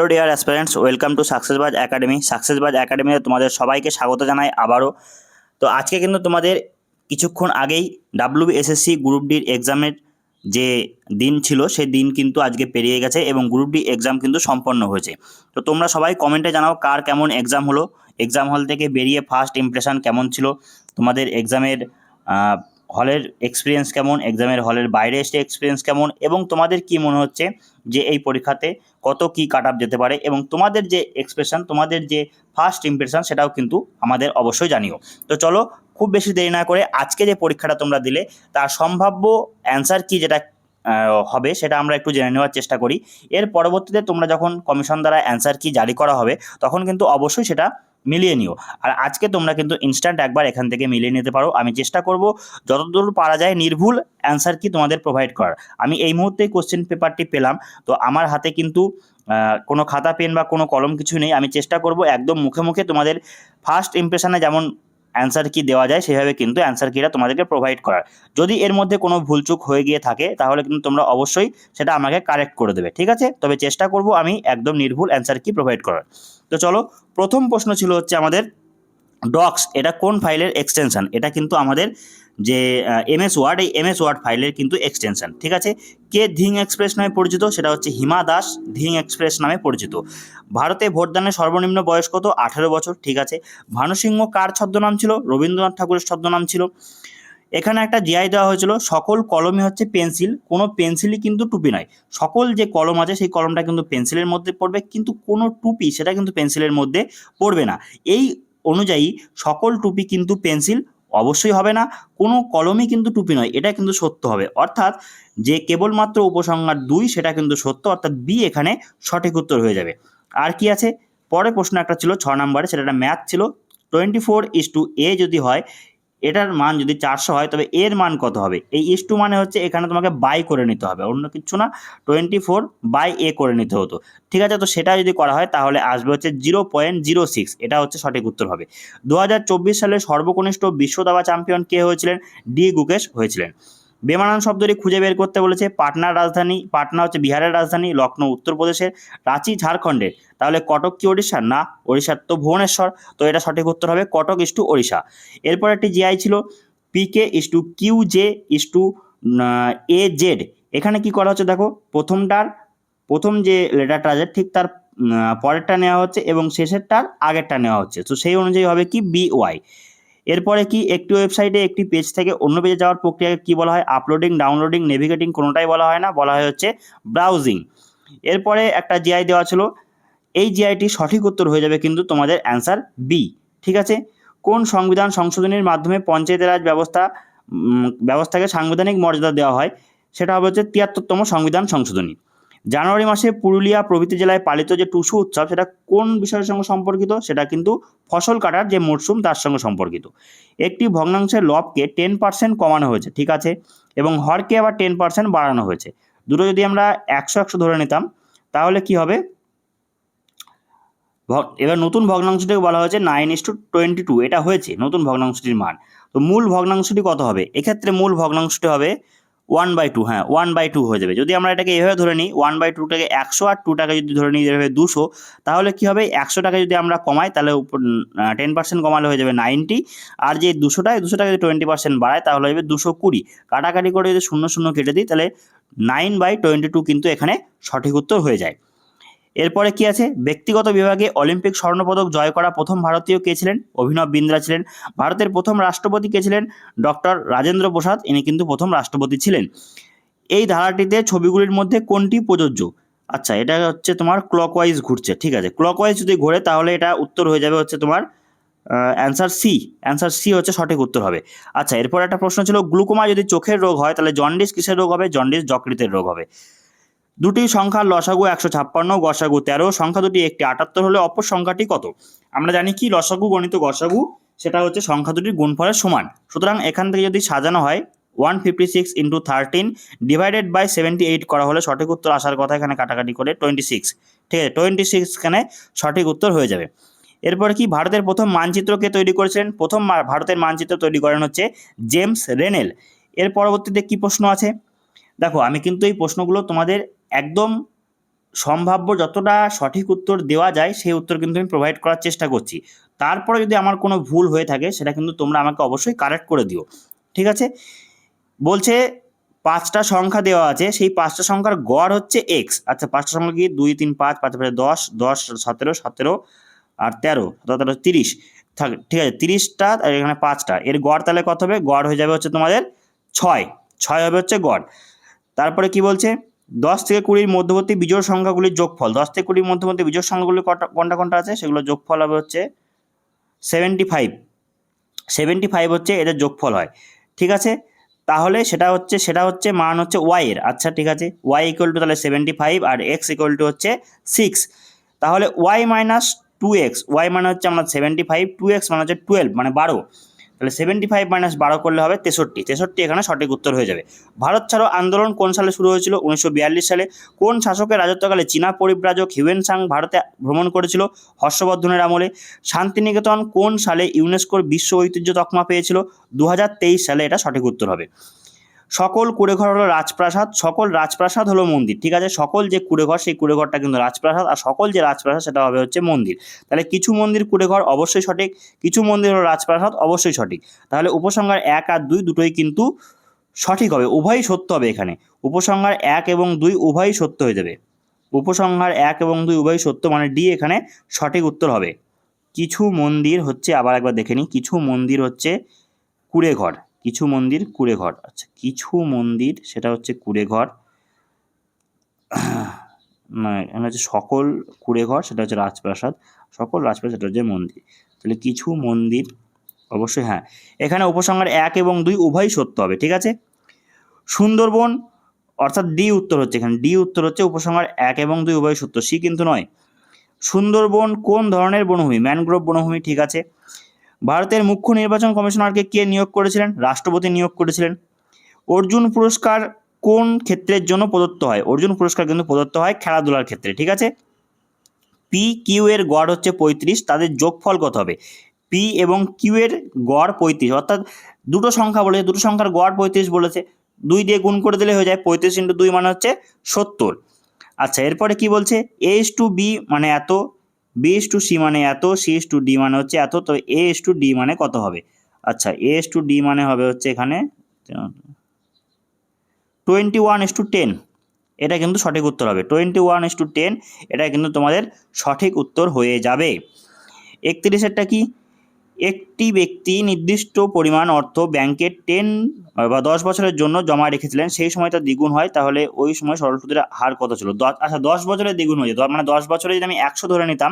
তো dear aspirants, welcome to Successbuzz academy. Successbuzz একাডেমিতে তোমাদের সবাইকে স্বাগত জানাই আবারও। তো আজকে কিন্তু তোমাদের কিছুক্ষণ আগেই ডাব্লিউবিএসএসসি গ্রুপ ডির এক্সামের যে দিন ছিল সেই দিন কিন্তু আজকে পেরিয়ে গেছে এবং গ্রুপ ডি এক্সাম কিন্তু সম্পন্ন হয়েছে। তো তোমরা সবাই কমেন্টে জানাও কার কেমন এক্সাম হলো, এক্সাম হল থেকে বেরিয়ে ফার্স্ট ইমপ্রেশন কেমন ছিল, তোমাদের এক্সামের হলের এক্সপিরিয়েন্স কেমন, এক্সামের হলের বাইরে এসে এক্সপিরিয়েন্স কেমন, এবং তোমাদের কি মনে হচ্ছে যে এই পরীক্ষাতে কত কি কাট আপ যেতে পারে, এবং তোমাদের যে এক্সপ্রেশন, তোমাদের যে ফার্স্ট ইমপ্রেশন সেটাও কিন্তু আমাদের অবশ্যই জানিও। তো চলো খুব বেশি দেরি না করে আজকে যে পরীক্ষাটা তোমরা দিলে তার সম্ভাব্য অ্যান্সার কি যেটা হবে সেটা আমরা একটু জেনে নেওয়ার চেষ্টা করি। এর পরবর্তীতে তোমরা যখন কমিশন দ্বারা অ্যান্সার কি জারি করা হবে তখন কিন্তু অবশ্যই সেটা মিলিয়ে নিও। আর আজকে তোমরা কিন্তু ইনস্ট্যান্ট একবার এখান থেকে মিলিয়ে নিতে পারো। আমি চেষ্টা করব যতদূর পারা যায় নির্ভুল অ্যান্সার কি তোমাদের প্রোভাইড করার। আমি এই মুহূর্তে কোশ্চেন পেপারটি পেলাম, তো আমার হাতে কিন্তু কোনো খাতা পেন বা কোনো কলম কিছু নেই। আমি চেষ্টা করব একদম মুখে মুখে তোমাদের ফার্স্ট ইমপ্রেশনে যেমন অ্যান্সার কি দেওয়া যায় সেভাবে কিন্তু অ্যান্সার কিটা তোমাদেরকে প্রোভাইড করার। যদি এর মধ্যে কোনো ভুলচুক হয়ে গিয়ে থাকে তাহলে কিন্তু তোমরা অবশ্যই সেটা আমাকে কারেক্ট করে দেবে, ঠিক আছে? তবে চেষ্টা করব আমি একদম নির্ভুল অ্যান্সার কি প্রোভাইড করার। তো চলো, প্রথম প্রশ্ন ছিল হচ্ছে আমাদের ডক্স এটা কোন ফাইলের এক্সটেনশন? এটা কিন্তু আমাদের যে এমএস ওয়ার্ড, এই এমএস ওয়ার্ড ফাইলের কিন্তু এক্সটেনশন, ঠিক আছে? কে ধিং এক্সপ্রেস নামে পরিচিত? সেটা হচ্ছে হিমা দাস ধিং এক্সপ্রেস নামে পরিচিত। ভারতে ভোটদানের সর্বনিম্ন বয়স কত? 18 বছর, ঠিক আছে। ভানুসিংহ কার ছদ্মনাম ছিল? রবীন্দ্রনাথ ঠাকুরের ছদ্মনাম ছিল। এখানে একটা জিআই দেওয়া হয়েছিল, সকল কলমই হচ্ছে পেন্সিল, কোনো পেন্সিলই কিন্তু টুপি নয়। সকল যে কলম আছে সেই কলমটা কিন্তু পেন্সিলের মধ্যে পড়বে, কিন্তু কোনো টুপি সেটা কিন্তু পেন্সিলের মধ্যে পড়বে না। এই অনুযায়ী সকল টুপি কিন্তু পেন্সিল অবশ্যই হবে না, কোনো কলমই কিন্তু টুপি নয়, এটা কিন্তু সত্য হবে। অর্থাৎ যে কেবলমাত্র উপসংহার 2 সেটা কিন্তু সত্য, অর্থাৎ বি এখানে সঠিক উত্তর হয়ে যাবে। আর কি আছে? পরের প্রশ্ন একটা ছিল 6 নম্বরে, সেটা একটা ম্যাথ ছিল। 24:a যদি হয়, এটার মান যদি 400 হয় তবে এর মান কত হবে? এই ইস টু মানে হচ্ছে এখানে তোমাকে বাই করে নিতে হবে, অন্য কিছু না, 24/a করে নিতে হতো, ঠিক আছে? তো সেটা যদি করা হয় তাহলে আসবে হচ্ছে 0.06, এটা হচ্ছে সঠিক উত্তর হবে। 2024 সালে সর্বকনিষ্ঠ বিশ্ব দাবা চ্যাম্পিয়ন কে হয়েছিলেন? ডি গুকেশ হয়েছিলেন। বেমানান শব্দটি খুঁজে বের করতে বলেছে। পাটনার রাজধানী, পাটনা হচ্ছে বিহারের রাজধানী, লখনৌ উত্তরপ্রদেশের, রাঁচি ঝাড়খণ্ডের, তাহলে কটক কি ওড়িশা? না, ওড়িশার তো ভুবনেশ্বর, তো এটা সঠিক উত্তর হবে কটক ইস টু ওড়িশা। এরপর একটি জিআই ছিল PK is to Q J is to A Z. এখানে কি করা হচ্ছে দেখো, প্রথম যে লেটারটা আছে ঠিক তার পরেরটা নেওয়া হচ্ছে এবং শেষেরটার আগেরটা নেওয়া হচ্ছে, তো সেই অনুযায়ী হবে কি বি ওয়াই। এরপরে কি একটি ওয়েবসাইটে একটি পেজ থেকে অন্য পেজে যাওয়ার প্রক্রিয়াকে কি বলা হয়? আপলোডিং, ডাউনলোডিং, নেভিগেটিং, কোনোটাই বলা হয় না, বলা হয় হচ্ছে ব্রাউজিং। এরপরে একটা জিআই দেওয়া ছিল, এই জিআইটি সঠিক উত্তর হয়ে যাবে কিন্তু তোমাদের অ্যান্সার বি, ঠিক আছে। কোন সংবিধান সংশোধনীর মাধ্যমে পঞ্চায়েত রাজ ব্যবস্থাকে সাংবিধানিক মর্যাদা দেওয়া হয়? সেটা হবে হচ্ছে 73তম সংবিধান সংশোধনী। জানুয়ারি মাসে পুরুলিয়া প্রভৃতি জেলায় পালিত যে টুসু উৎসব সেটা কোন বিষয়ের সঙ্গে সম্পর্কিত? সেটা কিন্তু ফসল কাটার যে মরশুম তার সঙ্গে সম্পর্কিত। একটি ভগ্নাংশের লবকে 10% কমানো হয়েছে, ঠিক আছে, এবং হরকে আবার 10% বাড়ানো হয়েছে। দুটো যদি আমরা 100 ধরে নিতাম তাহলে কি হবে? এবার নতুন ভগ্নাংশটিকে বলা হয়েছে 9:22, এটা হয়েছে নতুন ভগ্নাংশটির মান। তো মূল ভগ্নাংশটি কত হবে? এক্ষেত্রে মূল ভগ্নাংশটি হবে 1/2, হ্যাঁ 1/2 হয়ে যাবে। যদি আমরা এটাকে এভাবে ধরে নিই, 1/2টাকে 100 আর 2টাকে যদি ধরে নিই এভাবে 200, তাহলে কি হবে? 100টাকে যদি আমরা কমাই তাহলে 10% কমালে হয়ে যাবে 90, আর যে 200টাকে যদি 20% বাড়ায় তাহলে হয়ে যাবে 220। কাটাকাটি করে যদি 0 কেটে দিই তাহলে 9/22 কিন্তু এখানে সঠিক উত্তর হয়ে যায়। এরপরে কি আছে? ব্যক্তিগত বিভাগে অলিম্পিক স্বর্ণপদক জয় করা প্রথম ভারতীয় কে ছিলেন? অভিনব বিন্দ্রা ছিলেন। ভারতের প্রথম রাষ্ট্রপতি কে ছিলেন? ডক্টর রাজেন্দ্র প্রসাদ, ইনি কিন্তু প্রথম রাষ্ট্রপতি ছিলেন। এই ধারাটিতে ছবিগুলির মধ্যে কোনটি প্রযোজ্য? আচ্ছা, এটা হচ্ছে তোমার ক্লকওয়াইজ ঘুরছে, ঠিক আছে। ক্লকওয়াইজ যদি ঘোরে তাহলে এটা উত্তর হয়ে যাবে হচ্ছে তোমার অ্যান্সার সি হচ্ছে সঠিক উত্তর হবে। আচ্ছা, এরপর একটা প্রশ্ন ছিল, গ্লুকোমা যদি চোখের রোগ হয় তাহলে জন্ডিস কিসের রোগ হবে? জন্ডিস যকৃতের রোগ হবে। দুটি সংখ্যার লসাগু 156, গসাগু 13, সংখ্যা দুটি একটি 78 হলে অপর সংখ্যাটি কত? আমরা জানি কি লসাগু গণিত গসাগু সেটা হচ্ছে সংখ্যা দুটির গুণফলের সমান। সুতরাং এখান থেকে যদি সাজানো হয় 156 × 13 ডিভাইডেড বাই 78 করা হলে সঠিক উত্তর আসার কথা, এখানে কাটাকাটি করে 26, ঠিক আছে, 26 এখানে সঠিক উত্তর হয়ে যাবে। এরপরে কি ভারতের প্রথম মানচিত্রকে তৈরি করেছিলেন? প্রথম ভারতের মানচিত্র তৈরি করেন হচ্ছে জেমস রেনেল। এর পরবর্তীতে কি প্রশ্ন আছে দেখো, আমি কিন্তু এই প্রশ্নগুলো তোমাদের একদম সম্ভাব্য যতটা সঠিক উত্তর দেওয়া যায় সেই উত্তর কিন্তু আমি প্রোভাইড করার চেষ্টা করছি। তারপরে যদি আমার কোনো ভুল হয়ে থাকে সেটা কিন্তু তোমরা আমাকে অবশ্যই কারেক্ট করে দিও, ঠিক আছে? বলছে 5টা সংখ্যা দেওয়া আছে, সেই 5টা সংখ্যার গড় হচ্ছে এক্স। আচ্ছা 5টা সংখ্যা কি 2 3 5 5 5 10 10 17 17 আর 13 17 30 থাকে, ঠিক আছে? 30টা আর এখানে 5টা, এর গড় তাহলে কত হবে? গড় হয়ে যাবে হচ্ছে তোমাদের 6 6 হবে হচ্ছে গড়। তারপরে কি বলছে 10 থেকে 20 মধ্যবর্তী বিজোড় সংখ্যাগুলির যোগফল। 10 থেকে 20 মধ্যবর্তী বিজোড় সংখ্যাগুলি কোনটা কোনটা আছে সেগুলো যোগফল হবে হচ্ছে 75। 75 হচ্ছে এদের যোগফল হয়, ঠিক আছে? তাহলে সেটা হচ্ছে মান হচ্ছে ওয়াই এর। আচ্ছা ঠিক আছে, ওয়াই ইকুয়াল টু তাহলে 75 আর এক্স ইকুয়াল টু হচ্ছে 6। তাহলে ওয়াই মাইনাস 2x, ওয়াই মানে হচ্ছে আমরা 75, 2x মানে হচ্ছে 12 মানে 12। তাহলে 75 মাইনাস 12 করলে হবে 63। 63 এখানে সঠিক উত্তর হয়ে যাবে। ভারত ছাড়ো আন্দোলন কোন সালে শুরু হয়েছিল? 1942 সালে। কোন শাসকের রাজত্বকালে চীনা পরিব্রাজক হিউয়েন সাং ভারতে ভ্রমণ করেছিল? হর্ষবর্ধনের আমলে। শান্তিনিকেতন কোন সালে ইউনেস্কোর বিশ্ব ঐতিহ্য তকমা পেয়েছিল? 2023 সালে এটা সঠিক উত্তর হবে। সকল কুড়েঘর হলো রাজপ্রাসাদ, সকল রাজপ্রাসাদ হলো মন্দির, ঠিক আছে? সকল যে কুড়েঘর সেই কুড়েঘরটা কিন্তু রাজপ্রাসাদ, আর সকল যে রাজপ্রাসাদ সেটা হবে হচ্ছে মন্দির। তাহলে কিছু মন্দির কুড়েঘর অবশ্যই সঠিক, কিছু মন্দির হলো রাজপ্রাসাদ অবশ্যই সঠিক। তাহলে উপসংহার 1 আর 2 দুটোই কিন্তু সঠিক হবে, উভয়ই সত্য হবে এখানে। উপসংহার 1 এবং 2 উভয়ই সত্য হয়ে যাবে। উপসংহার 1 এবং 2 উভয়ই সত্য, মানে ডি এখানে সঠিক উত্তর হবে। কিছু মন্দির হচ্ছে, আবার একবার দেখে নিই, কিছু মন্দির হচ্ছে কুড়েঘর, কিছু মন্দির কুড়েঘর। আচ্ছা কিছু মন্দির সেটা হচ্ছে কুড়েঘর, এখানে হচ্ছে সকল কুড়েঘর সেটা হচ্ছে রাজপ্রাসাদ, সকল রাজপ্রাসাদ সেটা হচ্ছে মন্দির। তাহলে কিছু মন্দির অবশ্যই, হ্যাঁ এখানে উপসংহার 1 এবং 2 উভয়ই সত্য হবে, ঠিক আছে? সুন্দরবন অর্থাৎ ডি উত্তর হচ্ছে, এখানে ডি উত্তর হচ্ছে উপসংহার 1 এবং 2 উভয়ই সত্য, সি কিন্তু নয়। সুন্দরবন কোন ধরনের বনভূমি? ম্যানগ্রোভ বনভূমি, ঠিক আছে। ভারতের মুখ্য নির্বাচন কমিশনারকে কে নিয়োগ করেছিলেন? রাষ্ট্রপতি নিয়োগ করেছিলেন। অর্জুন পুরস্কার কোন ক্ষেত্রের জন্য প্রদত্ত হয়? অর্জুন পুরস্কার কিন্তু প্রদত্ত হয় খেলাধুলার ক্ষেত্রে, ঠিক আছে। পি কিউ এর গড় হচ্ছে 35, তাদের যোগফল কত হবে? পি এবং কিউ এর গড় 35, অর্থাৎ দুটো সংখ্যা বলেছে, দুটো সংখ্যার গড় 35 বলেছে, 2 দিয়ে গুণ করে দিলে হয়ে যায় 35 × 2 মানে হচ্ছে 70। আচ্ছা এরপরে কি বলছে? এ ইস টু বি মানে এত, বি ইস টু সি মানে এত, সি ইস টু ডি মানে হচ্ছে এত, তো এ ইস টু ডি মানে কত হবে? আচ্ছা এ ইস টু ডি মানে হবে হচ্ছে এখানে 21:10। এটা কিন্তু সঠিক উত্তর হবে, 21:10 এটা কিন্তু তোমাদের সঠিক উত্তর হয়ে যাবে। 31-এরটা কি? একটি ব্যক্তি নির্দিষ্ট পরিমাণ অর্থ ব্যাংকে 10 বছরের জন্য জমা রেখেছিলেন, সেই সময় তার দ্বিগুণ হয়, তাহলে ওই সময় সরল সুদের হার কত ছিল? আচ্ছা 10 বছরের দ্বিগুণ হয়ে যায়, মানে 10 বছরে যদি আমি 100 ধরে নিতাম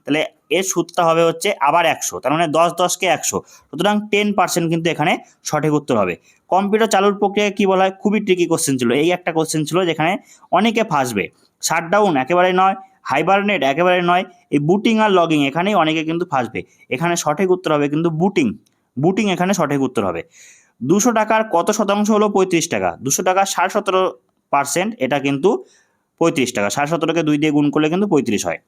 তাহলে এর সুদটা হবে হচ্ছে আবার 100, তার মানে 10 10 কে 100, সুতরাং 10% কিন্তু এখানে সঠিক উত্তর হবে। কম্পিউটার চালুর প্রক্রিয়া কি বলা হয়? খুবই ট্রিকি কোশ্চেন ছিল, এই একটা কোশ্চেন ছিল যেখানে অনেকে ফাঁসবে। শাটডাউন একেবারে নয়, হাইবারনেট একেবারে নয়, এই বুটিং আর লগিং এখানেই অনেকে কিন্তু ফাঁসবে। এখানে সঠিক উত্তর হবে কিন্তু বুটিং, বুটিং এখানে সঠিক উত্তর হবে। 200 টাকার কত শতাংশ হলো? 35 টাকা। 200 টাকা 17%, এটা কিন্তু 35 টাকা, 17কে 2 দিয়ে গুণ করলে কিন্তু 35 হয়।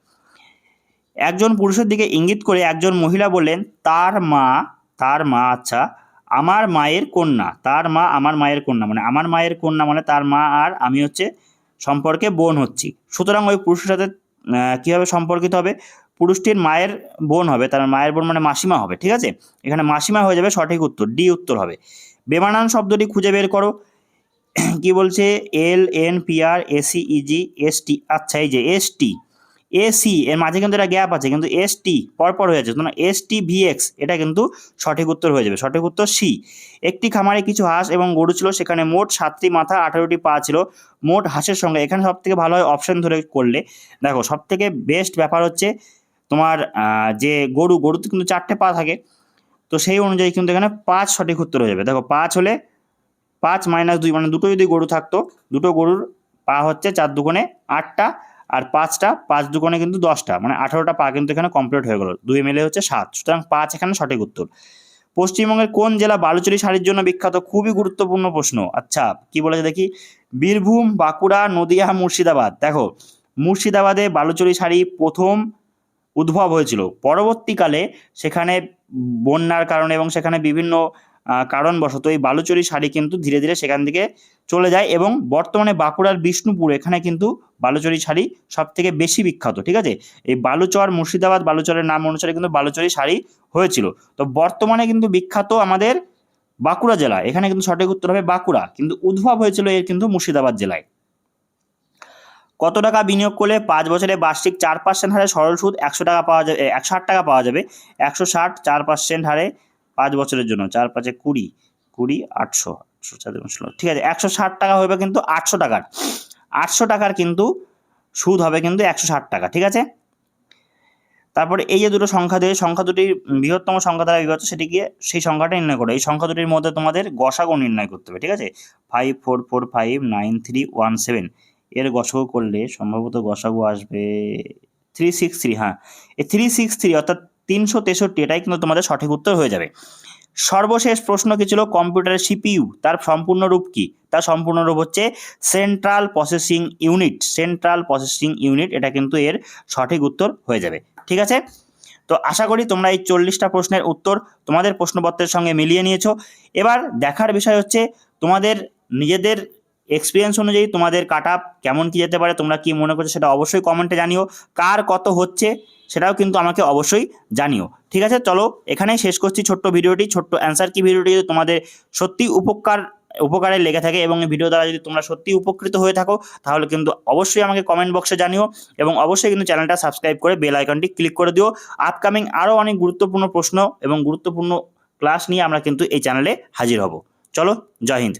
একজন পুরুষের দিকে ইঙ্গিত করে একজন মহিলা বললেন তার মা, আচ্ছা আমার মায়ের কন্যা, তার মা আমার মায়ের কন্যা, মানে আমার মায়ের কন্যা মানে তার মা আর আমি হচ্ছে সম্পর্কে বোন হচ্ছি, সুতরাং ওই পুরুষের সাথে কীভাবে সম্পর্কিত হবে? পুরুষটির মায়ের বোন হবে, তার মায়ের বোন মানে মাসিমা হবে, ঠিক আছে? এখানে মাসিমা হয়ে যাবে সঠিক উত্তর, ডি উত্তর হবে। বেমানান শব্দটি খুঁজে বের করো। কি বলছে? LNPRACEGST, আচ্ছা এই যে ST AC এর মাঝে কিন্তু একটা গ্যাপ আছে, কিন্তু ST পরপর হয়ে যাচ্ছে, না STVX, এটা কিন্তু সঠিক উত্তর হয়ে যাবে, সঠিক উত্তর সি। একটি খামারে কিছু হাঁস এবং গরু ছিল, সেখানে মোট 7টি মাথা 18টি পা ছিল, মোট হাঁসের সঙ্গে। এখানে সব থেকে ভালো হয় অপশন ধরে করলে, দেখো সব থেকে বেস্ট ব্যাপার হচ্ছে তোমার যে গরুতে কিন্তু 4টে পা থাকে, তো সেই অনুযায়ী কিন্তু এখানে 5 সঠিক উত্তর হয়ে যাবে। দেখো 5 হলে 5 - 2 মানে দুটো যদি গরু থাকতো, দুটো গরুর পা হচ্ছে 4 দুগুণে 8টা, আর 5টা 5 দুগুণে কিন্তু 10টা, মানে 18টা পা কিন্তু এখানে কমপ্লিট হয়ে গেল, 2 মিলে হচ্ছে 7, সুতরাং 5 এখানে সঠিক উত্তর। পশ্চিমবঙ্গের কোন জেলা বালুচরী শাড়ির জন্য বিখ্যাত? খুবই গুরুত্বপূর্ণ প্রশ্ন। আচ্ছা কি বলেছে দেখি? বীরভূম, বাঁকুড়া, নদিয়া, মুর্শিদাবাদ। দেখো মুর্শিদাবাদে বালুচরী শাড়ি প্রথম উদ্ভব হয়েছিল, পরবর্তীকালে সেখানে বন্যার কারণে এবং সেখানে বিভিন্ন কারণবশত এই বালুচরী শাড়ি কিন্তু ধীরে ধীরে সেখান থেকে চলে যায় এবং বর্তমানে বাঁকুড়ার বিষ্ণুপুর এখানে কিন্তু বালুচরী শাড়ি সব থেকে বেশি বিখ্যাত। ঠিক আছে, এই বালুচর মুর্শিদাবাদ বালুচরের নাম অনুসারে কিন্তু বালুচরী শাড়ি হয়েছিল। তো বর্তমানে কিন্তু বিখ্যাত আমাদের বাঁকুড়া জেলা, এখানে কিন্তু সঠিক উত্তর হবে বাঁকুড়া, কিন্তু উদ্ভব হয়েছিল এর কিন্তু মুর্শিদাবাদ জেলায়। কত টাকা বিনিয়োগ করলে 5 বছরে বার্ষিক 4% হারে সরল সুদ 100 টাকা পাওয়া যাবে, 160 টাকা পাওয়া যাবে? 160, 4% হারে 5 বছরের জন্য, 4 5 20, 20 800, 800, ঠিক আছে, 160 টাকা হবে কিন্তু 800 টাকার, 800 টাকার কিন্তু সুদ হবে কিন্তু 160 টাকা। ঠিক আছে, তারপরে এই যে দুটো সংখ্যা দিয়ে সংখ্যা দুটির বৃহত্তম সংখ্যা দ্বারা বিভক্ত, সেটি গিয়ে সেই সংখ্যাটা নির্ণয় করো। এই সংখ্যা দুটির মধ্যে তোমাদের গসাগু নির্ণয় করতে হবে। ঠিক আছে, 54459317 এর গসাগু করলে সম্ভবত গসাগু আসবে 363। হ্যাঁ, এই 363 অর্থাৎ 363, এটাই কিন্তু তোমাদের সঠিক উত্তর হয়ে যাবে। সর্বশেষ প্রশ্ন কি ছিল? কম্পিউটারের সিপিইউ তার সম্পূর্ণ রূপ কি? তার সম্পূর্ণ রূপ হচ্ছে central processing unit. Central processing unit, এটা কিন্তু এর সঠিক উত্তর হয়ে যাবে। ঠিক আছে, তো আশা করি তোমরা এই 40টা প্রশ্নের উত্তর তোমাদের প্রশ্নপত্রের সঙ্গে মিলিয়ে নিয়েছো। এবার দেখার বিষয় হচ্ছে তোমাদের নিজেদের এক্সপিরিয়েন্স অনুযায়ী তোমাদের কাট আপ কেমন কি যেতে পারে, তোমরা কি মনে করছো সেটা অবশ্যই কমেন্টে জানিও। কার কত হচ্ছে সেটাও কিন্তু আমাকে অবশ্যই জানিও। ঠিক আছে, চলো এখানেই শেষ করছি ছোট্ট ভিডিওটি। ছোট্ট অ্যান্সার কি ভিডিওটি যদি তোমাদের সত্যি উপকারে লেগে থাকে এবং এই ভিডিও দ্বারা যদি তোমরা সত্যি উপকৃত হয়ে থাকো, তাহলে কিন্তু অবশ্যই আমাকে কমেন্ট বক্সে জানিও এবং অবশ্যই কিন্তু চ্যানেলটা সাবস্ক্রাইব করে বেল আইকনটি ক্লিক করে দিও। আপকামিং আরও অনেক গুরুত্বপূর্ণ প্রশ্ন এবং গুরুত্বপূর্ণ ক্লাস নিয়ে আমরা কিন্তু এই চ্যানেলে হাজির হব। চলো, জয় হিন্দ।